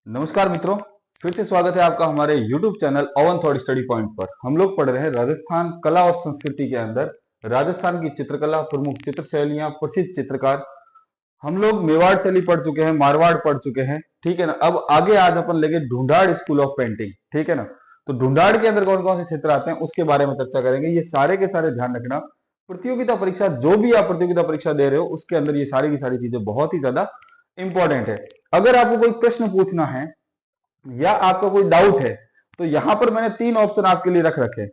नमस्कार मित्रों, फिर से स्वागत है आपका हमारे YouTube channel oven thought study point पर। हम लोग पढ़ रहे हैं राजस्थान कला और संस्कृति के अंदर राजस्थान की चित्रकला, प्रमुख चित्र शैलियां, प्रसिद्ध चित्रकार। हम लोग मेवाड़ शैली पढ़ चुके हैं, मारवाड़ पढ़ चुके हैं, ठीक है ना। अब आगे आज अपन लेंगे ढूंढाड़ स्कूल ऑफ पेंटिंग, ठीक है ना। तो ढूंढाड़ के अंदर कौन कौन से चित्र आते हैं उसके बारे में चर्चा करेंगे। ये सारे के सारे ध्यान रखना, प्रतियोगिता परीक्षा जो भी आप प्रतियोगिता परीक्षा दे रहे हो उसके अंदर ये सारी की सारी चीजें बहुत ही ज्यादा इंपॉर्टेंट है। अगर आपको कोई प्रश्न पूछना है या आपका कोई डाउट है तो यहां पर मैंने 3 ऑप्शन आपके लिए रख रखे हैं।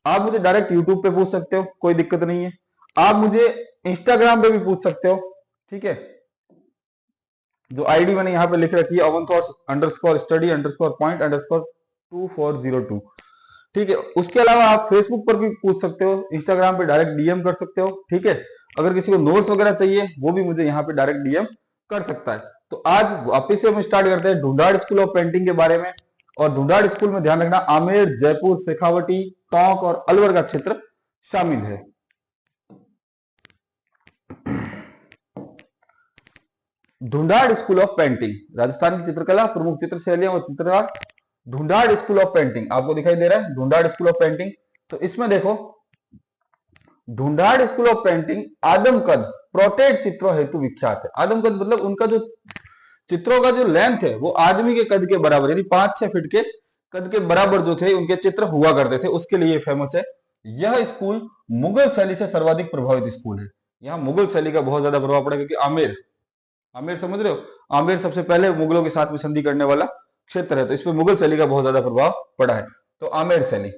आप मुझे डायरेक्ट यूट्यूब पे पूछ सकते हो, कोई दिक्कत नहीं है। आप मुझे इंस्टाग्राम पे भी पूछ सकते हो, ठीक है। जो आईडी मैंने यहाँ पे लिख रखी है _study_point_2402, ठीक है। उसके अलावा आप फेसबुक पर भी पूछ सकते हो, इंस्टाग्राम पे डायरेक्ट डीएम कर सकते हो, ठीक है। अगर किसी को नोट्स वगैरह चाहिए वो भी मुझे यहाँ पे डायरेक्ट डीएम कर सकता है। तो आज वापिस से हम स्टार्ट करते हैं ढूंढाड़ स्कूल ऑफ पेंटिंग के बारे में। और ढूंढाड़ स्कूल में ध्यान रखना, आमेर, जयपुर, शेखावटी, टोंक और अलवर का क्षेत्र शामिल है। Dhundhar school of painting, Rajasthan की चित्रकला, प्रमुख चित्र शैलियां और चित्रकार। ढूंढाड़ स्कूल ऑफ पेंटिंग आपको दिखाई दे रहा है, ढूंढाड़ स्कूल ऑफ पेंटिंग। तो इसमें देखो, ढूंढाड़ स्कूल ऑफ पेंटिंग आदमकद प्रोटेट चित्रों हेतु विख्यात है। आदमकद मतलब उनका जो चित्रों का जो लेंथ है वो आदमी के कद के बराबर, यानी 5-6 फीट के कद के बराबर जो थे उनके चित्र हुआ करते थे, उसके लिए फेमस है। यह स्कूल मुगल शैली से सर्वाधिक प्रभावित स्कूल है। यहाँ मुगल शैली का बहुत ज्यादा प्रभाव पड़ा, क्योंकि आमेर, आमेर समझ रहे हो, आमेर सबसे पहले मुगलों के साथ में संधि करने वाला क्षेत्र है, तो इसमें मुगल शैली का बहुत ज्यादा प्रभाव पड़ा है। तो आमेर शैली,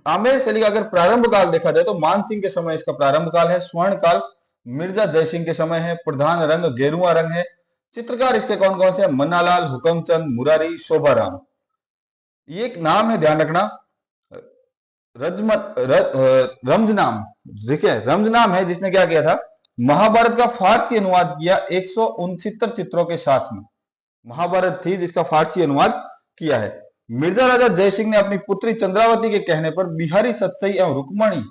आमेर शैली का अगर प्रारंभ काल देखा जाए तो मान सिंह के समय इसका प्रारंभ काल है। स्वर्ण काल मिर्जा जयसिंह के समय है। प्रधान रंग गेरुआ रंग है। चित्रकार इसके कौन कौन से हैं? मन्नालाल, हुकमचंद, मुरारी, शोभाराम। ये एक नाम है, ध्यान रखना, रमजनाम, देखिए रमजनाम है जिसने क्या किया था, महाभारत का फारसी अनुवाद किया 169 चित्रों के साथ में। महाभारत थी जिसका फारसी अनुवाद किया है। मिर्जा राजा जयसिंह ने अपनी पुत्री चंद्रावती के कहने पर बिहारी सतसई एवं रुक्मणी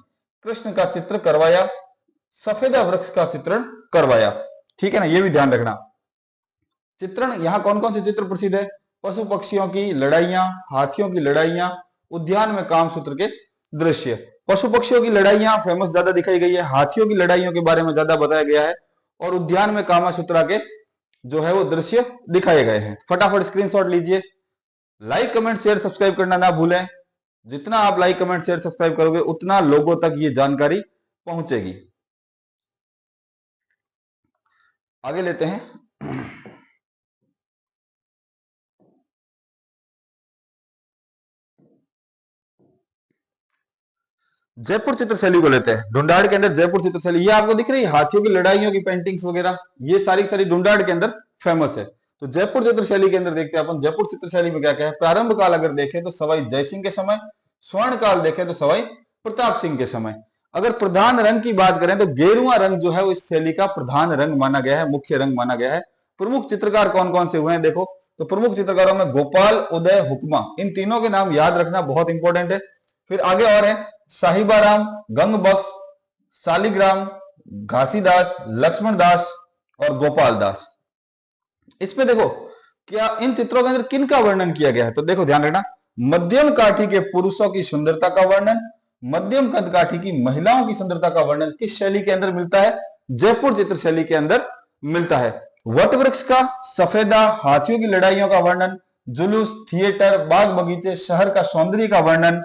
कृष्ण का चित्र करवाया, सफेदा वृक्ष का चित्रण करवाया, ठीक है ना। ये भी ध्यान रखना। चित्रण यहाँ कौन कौन से चित्र प्रसिद्ध है? पशु पक्षियों की लड़ाइयां, हाथियों की लड़ाइयां, उद्यान में कामसूत्र के दृश्य। पशु पक्षियों की लड़ाइयां फेमस ज्यादा दिखाई गई है, हाथियों की लड़ाइयों के बारे में ज्यादा बताया गया है, और उद्यान में कामसूत्रा के जो है वो दृश्य दिखाए गए हैं। फटाफट स्क्रीनशॉट लीजिए। लाइक कमेंट शेयर सब्सक्राइब करना ना भूलें। जितना आप लाइक कमेंट शेयर सब्सक्राइब करोगे उतना लोगों तक ये जानकारी पहुंचेगी। आगे लेते हैं। जयपुर चित्रशैली को लेते हैं। ढूंढाड़ के अंदर जयपुर चित्रशैली, ये आपको दिख रही है, हाथियों की लड़ाइयों की पेंटिंग्स वगैरह, ये सारी सारी ढूंढाड़ के अंदर फेमस है। तो जयपुर चित्रशैली के अंदर देखते हैं अपन, जयपुर चित्रशैली में क्या क्या है। प्रारंभ काल अगर देखें तो सवाई जयसिंह के समय, स्वर्ण काल देखें तो सवाई प्रताप सिंह के समय। अगर प्रधान रंग की बात करें तो गेरुआ रंग जो है वो इस शैली का प्रधान रंग माना गया है, मुख्य रंग माना गया है। प्रमुख चित्रकार कौन कौन से हुए हैं देखो, तो प्रमुख चित्रकारों में गोपाल, उदय, हुक्मा, इन तीनों के नाम याद रखना बहुत इंपॉर्टेंट है। फिर आगे और है साहिबाराम, गंगबख्श, शालिग्राम, घासीदास, लक्ष्मण दास और गोपाल दास। इसमें देखो क्या इन चित्रों के अंदर किन का वर्णन किया गया है, तो देखो ध्यान रखना, मध्यम काठी के पुरुषों की सुंदरता का वर्णन, मध्यम कद काठी की महिलाओं की सुंदरता का वर्णन किस शैली के अंदर मिलता है? जयपुर चित्र शैली के अंदर मिलता है। वट वृक्ष का, सफेदा, हाथियों की लड़ाइयों का वर्णन, जुलूस, थिएटर, बाग बगीचे, शहर का सौंदर्य का वर्णन,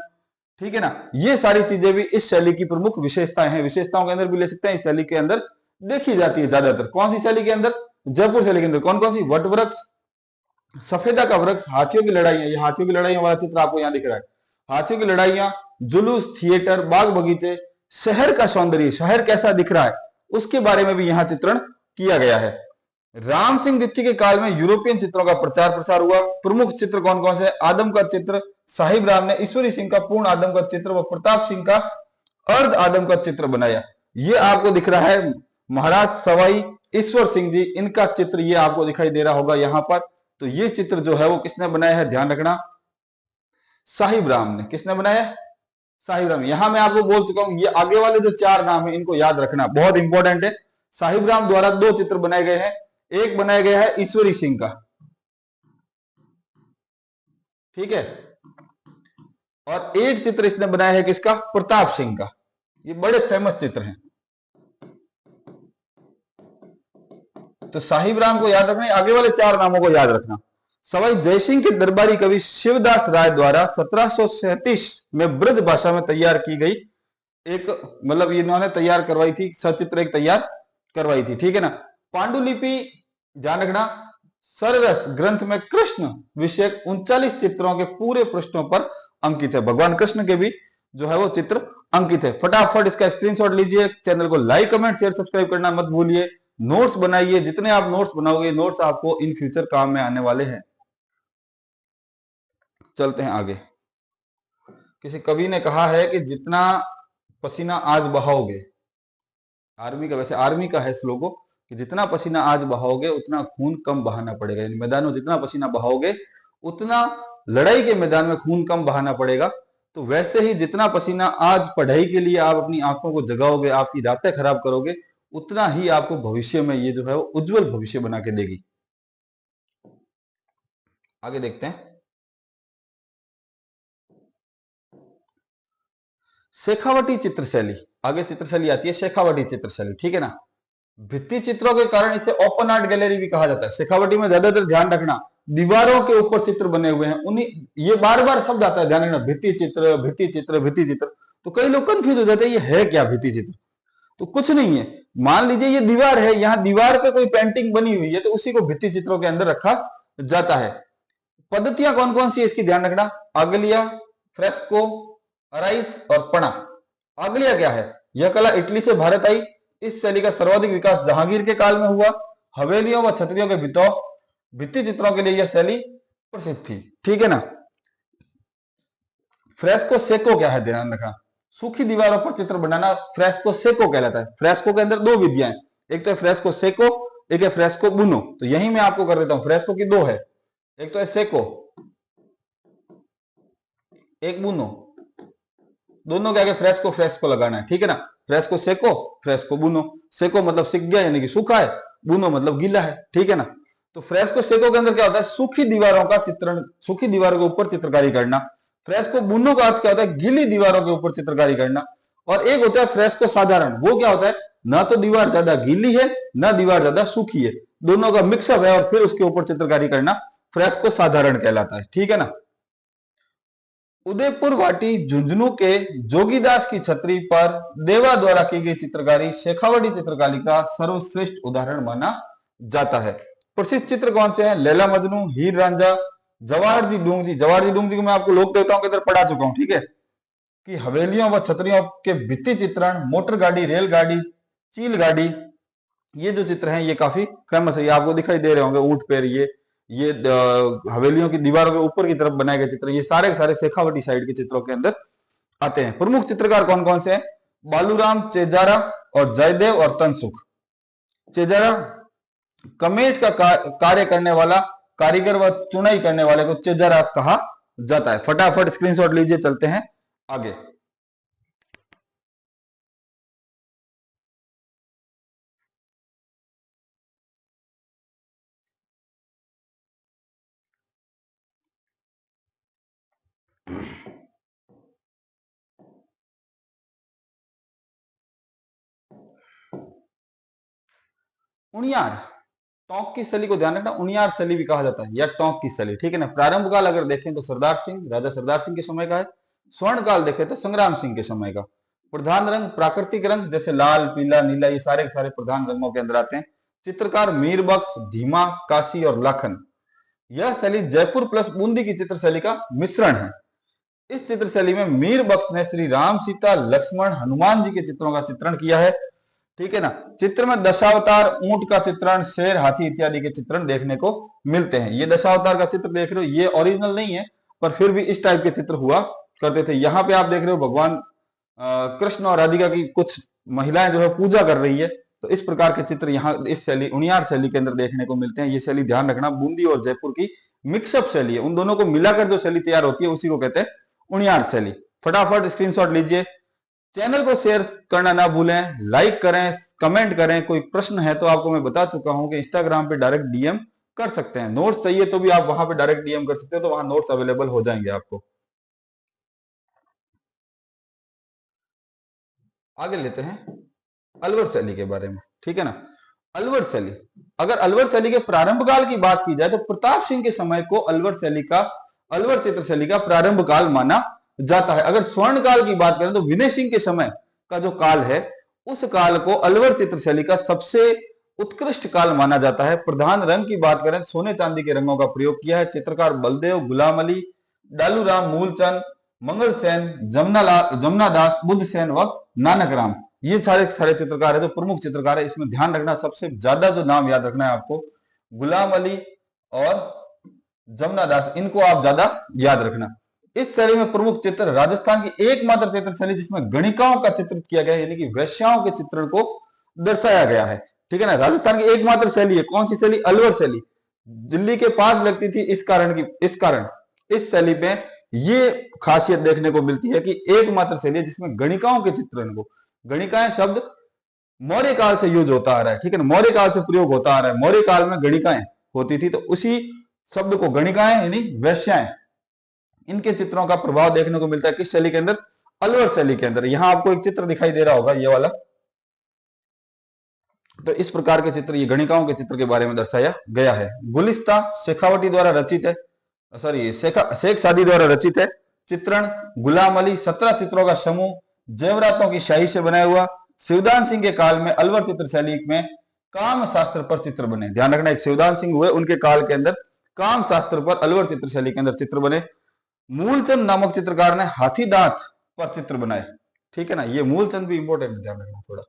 ठीक है ना। ये सारी चीजें भी इस शैली की प्रमुख विशेषताएं हैं। विशेषताओं के अंदर भी ले सकते हैं, इस शैली के अंदर देखी जाती है ज्यादातर। कौन सी शैली के अंदर? जयपुर शैली के अंदर कौन कौन सी? वट वृक्ष, सफेदा का वृक्ष, हाथियों की लड़ाइयां, ये हाथियों की लड़ाइयां वाला चित्र आपको यहां दिख रहा है, हाथियों की लड़ाइयां, जुलूस, थिएटर, बाग बगीचे, शहर का सौंदर्य, शहर कैसा दिख रहा है उसके बारे में भी यहां चित्रण किया गया है। राम सिंह द्वितीय के काल में यूरोपियन चित्रों का प्रचार प्रसार हुआ। प्रमुख चित्र कौन कौन से? आदम का चित्र साहिब राम ने ईश्वरी सिंह का पूर्ण आदम का चित्र व प्रताप सिंह का अर्ध आदम का चित्र बनाया। ये आपको दिख रहा है महाराज सवाई ईश्वर सिंह जी, इनका चित्र ये आपको दिखाई दे रहा होगा यहां पर। तो ये चित्र जो है वो किसने बनाया है? ध्यान रखना, साहिब राम ने। किसने बनाया? साहिब राम। यहां मैं आपको बोल चुका हूं, ये आगे वाले जो 4 नाम है इनको याद रखना, बहुत इंपॉर्टेंट है। साहिब राम द्वारा 2 चित्र बनाए गए हैं। एक बनाया गया है ईश्वरी सिंह का, ठीक है। और एक चित्र इसने बनाया है किसका, प्रताप सिंह का। ये बड़े फेमस चित्र हैं। तो साहिब राम को याद रखना, आगे वाले 4 नामों को याद रखना। सवाई जयसिंह के दरबारी कवि शिवदास राय द्वारा 1737 में ब्रज भाषा में तैयार की गई एक, मतलब इन्होंने तैयार करवाई थी, सचित्र एक तैयार करवाई थी, ठीक है ना। पांडुलिपि ध्यान रखना, सररस ग्रंथ में कृष्ण विषयक 39 चित्रों के पूरे पृष्ठों पर अंकित है। भगवान कृष्ण के भी जो है वो चित्र अंकित है। फटाफट इसका स्क्रीनशॉट लीजिए, चैनल को लाइक कमेंट शेयर सब्सक्राइब करना मत भूलिए। नोट्स बनाइए, जितने आप नोट्स बनाओगे नोट्स आपको इन फ्यूचर काम में आने वाले हैं। चलते हैं आगे। किसी कवि ने कहा है कि जितना पसीना आज बहाओगे, आर्मी का, वैसे आर्मी का है स्लोगो, कि जितना पसीना आज बहाओगे उतना खून कम बहाना पड़ेगा। यानी मैदान में जितना पसीना बहाओगे उतना लड़ाई के मैदान में खून कम बहाना पड़ेगा। तो वैसे ही जितना पसीना आज पढ़ाई के लिए आप अपनी आंखों को जगाओगे, आपकी रातें खराब करोगे, उतना ही आपको भविष्य में ये जो है वो उज्जवल भविष्य बना के देगी। आगे देखते हैं। शेखावटी चित्रशैली, आगे चित्रशैली आती है शेखावटी चित्रशैली, ठीक है ना। भित्ति चित्रों के कारण इसे ओपन आर्ट गैलरी भी कहा जाता है। शेखावटी में ज्यादातर ध्यान रखना दीवारों के ऊपर चित्र बने हुए हैं, उन्हीं, ये बार बार शब्द आता है, ध्यान रखना, भित्ति चित्र भित्ति चित्र भित्ति चित्र। तो कई लोग कंफ्यूज हो जाते हैं, ये है क्या भित्ति चित्र। तो कुछ नहीं है, मान लीजिए ये दीवार है, यहाँ दीवार पे कोई पेंटिंग बनी हुई है तो उसी को भित्ति चित्रों के अंदर रखा जाता है। पद्धतियां कौन कौन सी है इसकी ध्यान रखना, आगलिया, फ्रेस्को, अराइस और पणा। आगलिया क्या है, यह कला इटली से भारत आई। इस शैली का सर्वाधिक विकास जहांगीर के काल में हुआ। हवेलियों व छतरियों के भित्ति चित्रों के लिए यह शैली प्रसिद्ध थी, ठीक है ना। फ्रेस्को सेको क्या है, ध्यान रखना, सूखी दीवारों पर चित्र बनाना फ्रेस्को सेको कहलाता है। फ्रेस्को के अंदर 2 विधियां हैं, एक तो है फ्रेस्को सेको, एक है फ्रेस्को बुनो। तो यही मैं आपको कर देता हूं, फ्रेस्को की 2 है, एक तो है सेको, एक बुनो। दोनों के आगे फ्रेस्को फ्रेस्को लगाना है, ठीक है ना। फ्रेस्को सेको, फ्रेस्को बुनो। सेको मतलब सिक गया यानी कि सूखा है, बुनो मतलब गीला है, ठीक है ना। तो फ्रेस्को सेको के अंदर क्या होता है, सूखी दीवारों का चित्रण, सूखी दीवारों के ऊपर चित्रकारी करना। फ्रेस्को बुनो का अर्थ क्या होता है, गीली दीवारों के ऊपर चित्रकारी करना। और एक होता है फ्रेस्को साधारण, वो क्या होता है, ना तो दीवार ज्यादा गीली है ना दीवार ज्यादा सूखी है, दोनों का मिक्सअप है और फिर उसके ऊपर चित्रकारी करना फ्रेस्को साधारण कहलाता है, ठीक है ना। उदयपुर वाटी झुंझुनू के जोगीदास की छतरी पर देवा द्वारा की गई चित्रकारी शेखावटी चित्रकारी का सर्वश्रेष्ठ उदाहरण माना जाता है। प्रसिद्ध चित्र कौन से हैं, लैला मजनू, हीर रांझा, जवाहर जी डूंगजी। जवाहर जी डूंगजी को मैं आपको लोक देवताओं के अंदर पढ़ा चुका हूं, ठीक है। कि हवेलियों व छतरियों के भित्ति चित्रण, मोटर गाड़ी, रेलगाड़ी, चील गाड़ी, ये जो चित्र हैं ये काफी फेमस है। ये आपको दिखाई दे रहे होंगे, ऊंट पैर, ये हवेलियों की दीवारों के ऊपर की तरफ बनाए गए चित्र, ये सारे के सारे शेखावटी साइड के चित्रों के अंदर आते हैं। प्रमुख चित्रकार कौन कौन से हैं, बालूराम, चेजारा और जयदेव और तनसुख। चेजारा कमेट का कार्य करने वाला कारीगर व चुनाई करने वाले को चेजारा कहा जाता है। फटाफट स्क्रीनशॉट लीजिए, चलते हैं आगे। उनियार, टोंक की शैली को ध्यान रखना, उनियार शैली भी कहा जाता है या टोंक की शैली, ठीक है ना। प्रारंभ काल अगर देखें तो सरदार सिंह, राजा सरदार सिंह के समय का है। स्वर्ण काल देखें तो संग्राम सिंह के समय का। प्रधान रंग प्राकृतिक रंग, जैसे लाल, पीला, नीला, ये सारे के सारे प्रधान रंगों के अंदर आते हैं। चित्रकार मीर बख्श, धीमा, काशी और लाखन। यह शैली जयपुर प्लस बूंदी की चित्र शैली का मिश्रण है। इस चित्र शैली में मीर बख्श ने श्री राम, सीता, लक्ष्मण, हनुमान जी के चित्रों का चित्रण किया है, ठीक है ना। चित्र में दशावतार, ऊंट का चित्रण, शेर, हाथी इत्यादि के चित्रण देखने को मिलते हैं। ये दशावतार का चित्र देख रहे हो, ये ओरिजिनल नहीं है पर फिर भी इस टाइप के चित्र हुआ करते थे। यहाँ पे आप देख रहे हो भगवान कृष्ण और राधिका की कुछ महिलाएं जो है पूजा कर रही है, तो इस प्रकार के चित्र यहाँ इस शैली, उनियार शैली के अंदर देखने को मिलते हैं। ये शैली ध्यान रखना बूंदी और जयपुर की मिक्सअप शैली है, उन दोनों को मिलाकर जो शैली तैयार होती है उसी को कहते हैं उनियार शैली। फटाफट स्क्रीनशॉट लीजिए, चैनल को शेयर करना ना भूलें, लाइक करें, कमेंट करें। कोई प्रश्न है तो आपको मैं बता चुका हूं कि इंस्टाग्राम पे डायरेक्ट डीएम कर सकते हैं। नोट्स चाहिए तो भी आप वहां पे डायरेक्ट डीएम कर सकते हो, तो वहां नोट्स अवेलेबल हो जाएंगे आपको। आगे लेते हैं अलवर शैली के बारे में, ठीक है ना। अलवर शैली, अगर अलवर शैली के प्रारंभ काल की बात की जाए तो प्रताप सिंह के समय को अलवर चित्र शैली का प्रारंभ काल माना जाता है। अगर स्वर्ण काल की बात करें तो विनय सिंह के समय का जो काल है, उस काल को अलवर चित्र शैली का सबसे उत्कृष्ट काल माना जाता है। प्रधान रंग की बात करें, सोने चांदी के रंगों का प्रयोग किया है। चित्रकार बलदेव, गुलाम अली, डालूराम, मूलचंद, मंगल सेन, जमुना दास, बुद्ध सेन व नानक राम, ये सारे सारे चित्रकार है जो प्रमुख चित्रकार है। इसमें ध्यान रखना, सबसे ज्यादा जो नाम याद रखना है आपको, गुलाम अली और जमुना दास, इनको आप ज्यादा याद रखना। इस शैली में प्रमुख चित्र राजस्थान की एकमात्र चित्र शैली जिसमें गणिकाओं का चित्रित किया गया है, यानी कि वैश्याओं के चित्रण को दर्शाया गया है, ठीक है ना। राजस्थान की एकमात्र शैली है, कौन सी शैली? अलवर शैली। दिल्ली के पास लगती थी, इस कारण इस शैली में ये खासियत देखने को मिलती है कि एकमात्र शैली है जिसमें गणिकाओं के चित्रण को, गणिकाएं शब्द मौर्य काल से यूज होता आ रहा है, ठीक है ना, मौर्य काल से प्रयोग होता आ रहा है। मौर्य काल में गणिकाएं होती थी, तो उसी शब्द को गणिकाएं यानी वैश्याएं, इनके चित्रों का प्रभाव देखने को मिलता है किस शैली के अंदर? अलवर शैली के अंदर। यहां आपको एक चित्र दिखाई दे रहा होगा, ये वाला, तो इस प्रकार के चित्र, ये गणिकाओं के चित्र के बारे में दर्शाया गया है। गुलिस्ता शेखावटी द्वारा रचित है, शेख सादी द्वारा रचित है। चित्रण गुलाम अली, 17 चित्रों का समूह, जेवरातों की शाही से बनाया हुआ। शिवदान सिंह के काल में अलवर चित्र शैली में काम शास्त्र पर चित्र बने। ध्यान रखना, एक शिवदान सिंह हुए, उनके काल के अंदर काम शास्त्र पर अलवर चित्र शैली के अंदर चित्र बने। मूलचंद नामक चित्रकार ने हाथी दांत पर चित्र बनाए, ठीक है ना। ये मूलचंद भी इंपॉर्टेंट, ध्यान रखना थोड़ा।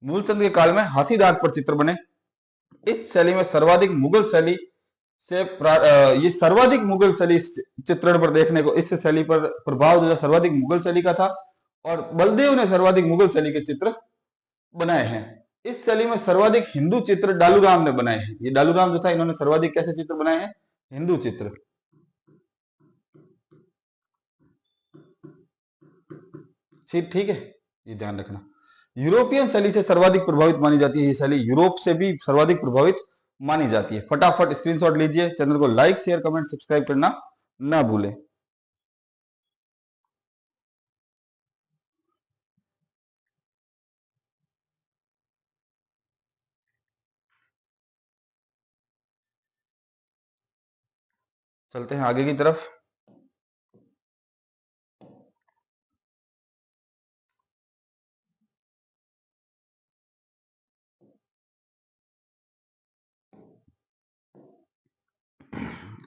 मूलचंद के काल में हाथी दांत पर चित्र बने। इस शैली में सर्वाधिक मुगल शैली से ये सर्वाधिक मुगल शैली चित्रण पर देखने को, इस शैली पर प्रभाव जो सर्वाधिक मुगल शैली का था, और बलदेव ने सर्वाधिक मुगल शैली के चित्र बनाए हैं। इस शैली में सर्वाधिक हिंदू चित्र डालूराम ने बनाए हैं। ये डालूराम जो था, इन्होंने सर्वाधिक कैसे चित्र बनाए हैं? हिंदू चित्र। ठीक है, ये ध्यान रखना। यूरोपियन शैली से सर्वाधिक प्रभावित मानी जाती है ये शैली, यूरोप से भी सर्वाधिक प्रभावित मानी जाती है। फटाफट स्क्रीनशॉट लीजिए, चैनल को लाइक, शेयर, कमेंट, सब्सक्राइब करना ना भूलें। चलते हैं आगे की तरफ।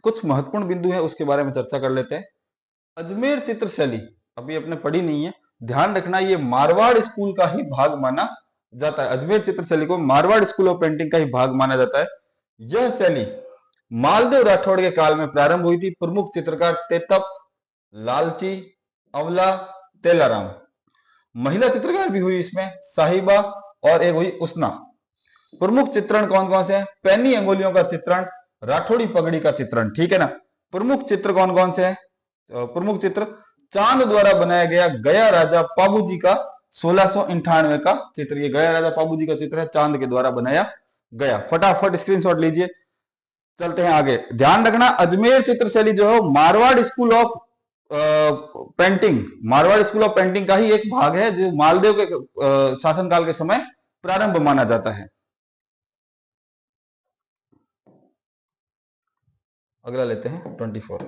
कुछ महत्वपूर्ण बिंदु है, उसके बारे में चर्चा कर लेते हैं। अजमेर चित्र शैली अभी अपने पढ़ी नहीं है, ध्यान रखना, ये मारवाड़ स्कूल का ही भाग माना जाता है। अजमेर चित्र शैली को मारवाड़ स्कूल ऑफ पेंटिंग का ही भाग माना जाता है। यह शैली मालदेव राठौड़ के काल में प्रारंभ हुई थी। प्रमुख चित्रकार तेतप, लालची, अवला, तेलाराम। महिला चित्रकार भी हुई इसमें, साहिबा, और एक हुई उसना। प्रमुख चित्रण कौन कौन से हैं? पैनी अंगुलियों का चित्रण, राठौड़ी पगड़ी का चित्रण, ठीक है ना। प्रमुख चित्र कौन कौन से हैं? प्रमुख चित्र चांद द्वारा बनाया गया गया राजा पाबू जी का 1698 का चित्र, ये गया राजा पाबू जी का चित्र है, चांद के द्वारा बनाया गया। फटाफट स्क्रीनशॉट लीजिए, चलते हैं आगे। ध्यान रखना, अजमेर चित्र शैली जो है मारवाड़ स्कूल ऑफ पेंटिंग का ही एक भाग है, जो मालदेव के शासनकाल के समय प्रारंभ माना जाता है। अगला लेते हैं 24।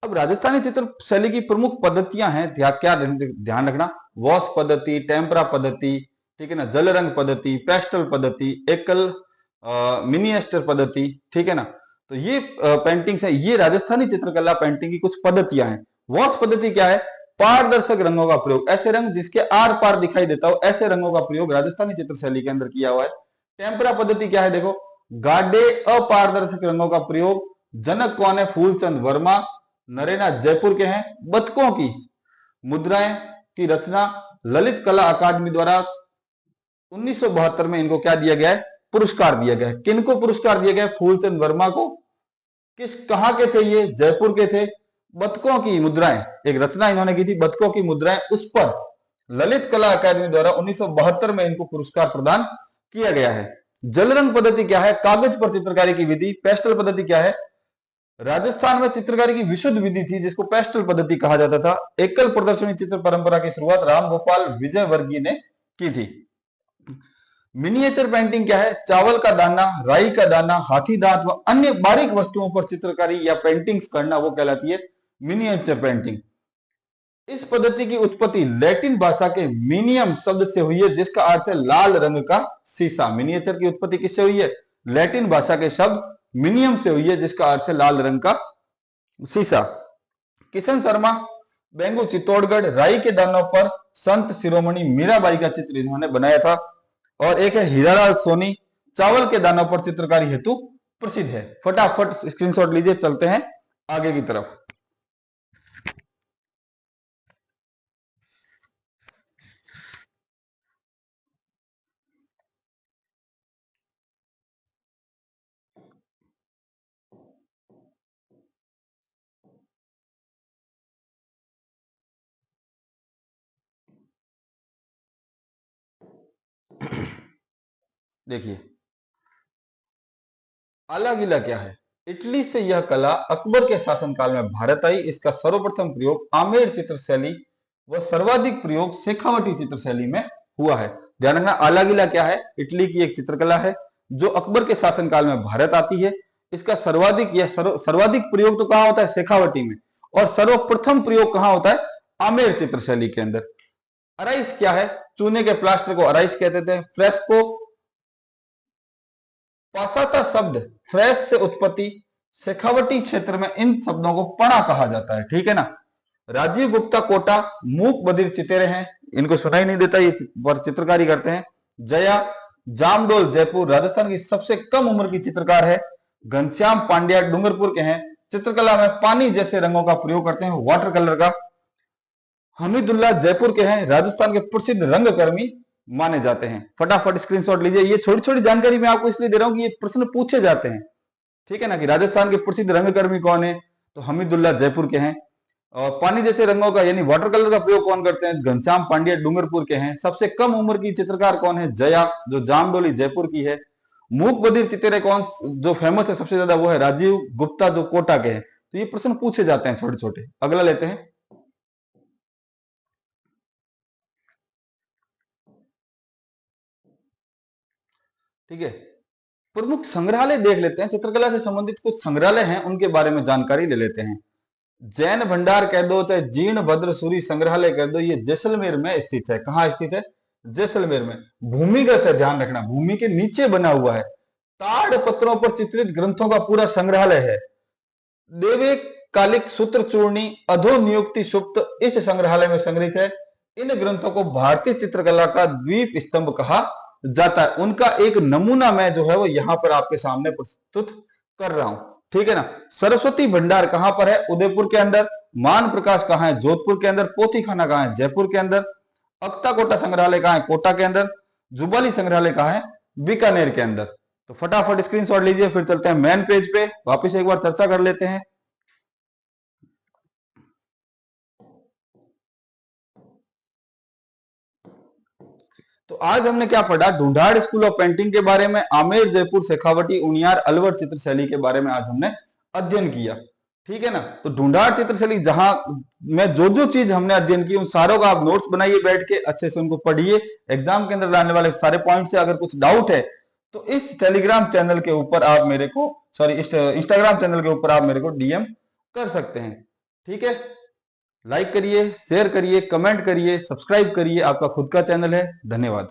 अब राजस्थानी चित्र शैली की प्रमुख पद्धतियां हैं, क्या ध्यान रखना, वॉश पद्धति, टेम्परा पद्धति, ठीक है ना, जल रंग पद्धति, पेस्टल पद्धति, एकल मिनिएस्टर पद्धति, ठीक है ना। तो ये पेंटिंग्स है, ये राजस्थानी चित्रकला पेंटिंग की कुछ पद्धतियां हैं। वॉश पद्धति क्या है? पारदर्शक रंगों का प्रयोग, ऐसे रंग जिसके आर पार दिखाई देता हो, ऐसे रंगों का प्रयोग राजस्थानी चित्र शैली के अंदर किया हुआ है। टेम्परा पद्धति क्या है? देखो, गाढ़े अपारदर्शक रंगों का प्रयोग। जनक कौन है? फूलचंद वर्मा, नरेना जयपुर के हैं। बतकों की मुद्राएं की रचना ललित कला अकादमी द्वारा 1972 में इनको क्या दिया गया है? पुरस्कार दिया गया है। किनको पुरस्कार दिया गया? फूलचंद वर्मा को। कहां के थे ये? जयपुर के थे। बतकों की मुद्राएं, एक रचना इन्होंने की थी, बतकों की मुद्राएं, उस पर ललित कला अकादमी द्वारा 1972 में इनको पुरस्कार प्रदान किया गया है। जल रंग पद्धति क्या है? कागज पर चित्रकारी की विधि। पेस्टल पद्धति क्या है? राजस्थान में चित्रकारी की विशुद्ध विधि थी जिसको पेस्टल पद्धति कहा जाता था। एकल प्रदर्शनी चित्र परंपरा की शुरुआत राम गोपाल विजयवर्गीय ने की थी। मिनिएचर पेंटिंग क्या है? चावल का दाना, राई का दाना, हाथी दांत व अन्य बारीक वस्तुओं पर चित्रकारी या पेंटिंग्स करना वो कहलाती है मिनिएचर पेंटिंग। इस पद्धति की उत्पत्ति लैटिन भाषा के मिनियम शब्द से हुई है जिसका अर्थ है लाल रंग का शीशा। मिनिएचर की उत्पत्ति किससे हुई है? लैटिन भाषा के शब्द मिनियम से हुई है जिसका अर्थ है लाल रंग का शीशा। किशन शर्मा, बेंगू चित्तौड़गढ़, राई के दानों पर संत शिरोमणि मीराबाई का चित्र इन्होंने बनाया था। और एक है हीरालाल सोनी, चावल के दानों पर चित्रकारी हेतु प्रसिद्ध है। फटाफट स्क्रीनशॉट लीजिए, चलते हैं आगे की तरफ। देखिए आला गीला क्या है? इटली से यह कला अकबर के शासनकाल में भारत आई। इसका सर्वप्रथम प्रयोग आमेर चित्रशैली व सर्वाधिक प्रयोग शेखावटी चित्रशैली में हुआ है। ध्यान रखना, आला गीला क्या है? इटली की एक चित्रकला है जो अकबर के शासनकाल में भारत आती है। इसका सर्वाधिक या सर्वाधिक प्रयोग तो कहाँ होता है? शेखावटी में। और सर्वप्रथम प्रयोग कहाँ होता है? आमेर चित्रशैली के अंदर। अराइस क्या है? चूने के प्लास्टर को अराइस कहते थे। फ्रेस्को, पासाता शब्द फ्रेश से उत्पत्ति, शेखावटी क्षेत्र में इन शब्दों को पणा कहा जाता है। ठीक है ना। राजीव गुप्ता कोटा मूक बधिर चितेरे हैं, इनको सुनाई नहीं देता, ये चित्रकारी करते हैं। जया जामडोल जयपुर राजस्थान की सबसे कम उम्र की चित्रकार है। घनश्याम पांड्या डूंगरपुर के हैं, चित्रकला में पानी जैसे रंगों का प्रयोग करते हैं, वाटर कलर का। हमीदुल्ला जयपुर के हैं, राजस्थान के प्रसिद्ध रंगकर्मी माने जाते हैं। फटाफट स्क्रीनशॉट लीजिए, ये छोटी छोटी जानकारी मैं आपको इसलिए दे रहा हूं कि ये प्रश्न पूछे जाते हैं। ठीक है ना, कि राजस्थान के प्रसिद्ध रंगकर्मी कौन है? तो हमीदुल्ला जयपुर के हैं। और पानी जैसे रंगों का यानी वाटर कलर का प्रयोग कौन करते हैं? घनश्याम पांड्या डूंगरपुर के हैं। सबसे कम उम्र की चित्रकार कौन है? जया, जो जामडोली जयपुर की है। मूक बधिर चितेरे कौन जो फेमस है सबसे ज्यादा? वो है राजीव गुप्ता, जो कोटा के हैं। तो ये प्रश्न पूछे जाते हैं छोटे छोटे। अगला लेते हैं। ठीक है, प्रमुख संग्रहालय देख लेते हैं। चित्रकला से संबंधित कुछ संग्रहालय हैं, उनके बारे में जानकारी ले लेते हैं। जैन भंडार कह दो, चाहे जीर्ण भद्र सूरी संग्रहालय कह दो, ये जैसलमेर में स्थित है। कहाँ स्थित है? जैसलमेर में। भूमिगत है, ध्यान रखना, भूमि के नीचे बना हुआ है। ताड़ पत्रों पर चित्रित ग्रंथों का पूरा संग्रहालय है। देवे कालिक सूत्र चूर्णी अधो नियुक्ति सुप्त इस संग्रहालय में संग्रहित है। इन ग्रंथों को भारतीय चित्रकला का द्वीप स्तंभ कहा जाता है। उनका एक नमूना मैं जो है वो यहां पर आपके सामने प्रस्तुत कर रहा हूं। ठीक है ना। सरस्वती भंडार कहां पर है? उदयपुर के अंदर। मान प्रकाश कहां है? जोधपुर के अंदर। पोथी खाना कहां है? जयपुर के अंदर। अक्ता कोटा संग्रहालय कहां है? कोटा के अंदर। जुबाली संग्रहालय कहां है? बीकानेर के अंदर। तो फटाफट स्क्रीनशॉट लीजिए, फिर चलते हैं मेन पेज पे, वापिस एक बार चर्चा कर लेते हैं। तो आज हमने क्या पढ़ा? ढूंढाड़ स्कूल ऑफ पेंटिंग के बारे में, आमेर जयपुर शेखावटी उनियार अलवर चित्रशैली के बारे में आज हमने अध्ययन किया। ठीक है ना। तो ढूंढाड़ चित्रशैली जहां में जो जो चीज हमने अध्ययन की उन सारों का आप नोट्स बनाइए, बैठ के अच्छे से उनको पढ़िए। एग्जाम के अंदर लाने वाले सारे पॉइंट से अगर कुछ डाउट है तो इस टेलीग्राम चैनल के ऊपर आप मेरे को इस इंस्टाग्राम चैनल के ऊपर आप मेरे को डीएम कर सकते हैं। ठीक है। लाइक करिए, शेयर करिए, कमेंट करिए, सब्सक्राइब करिए। आपका खुद का चैनल है। धन्यवाद।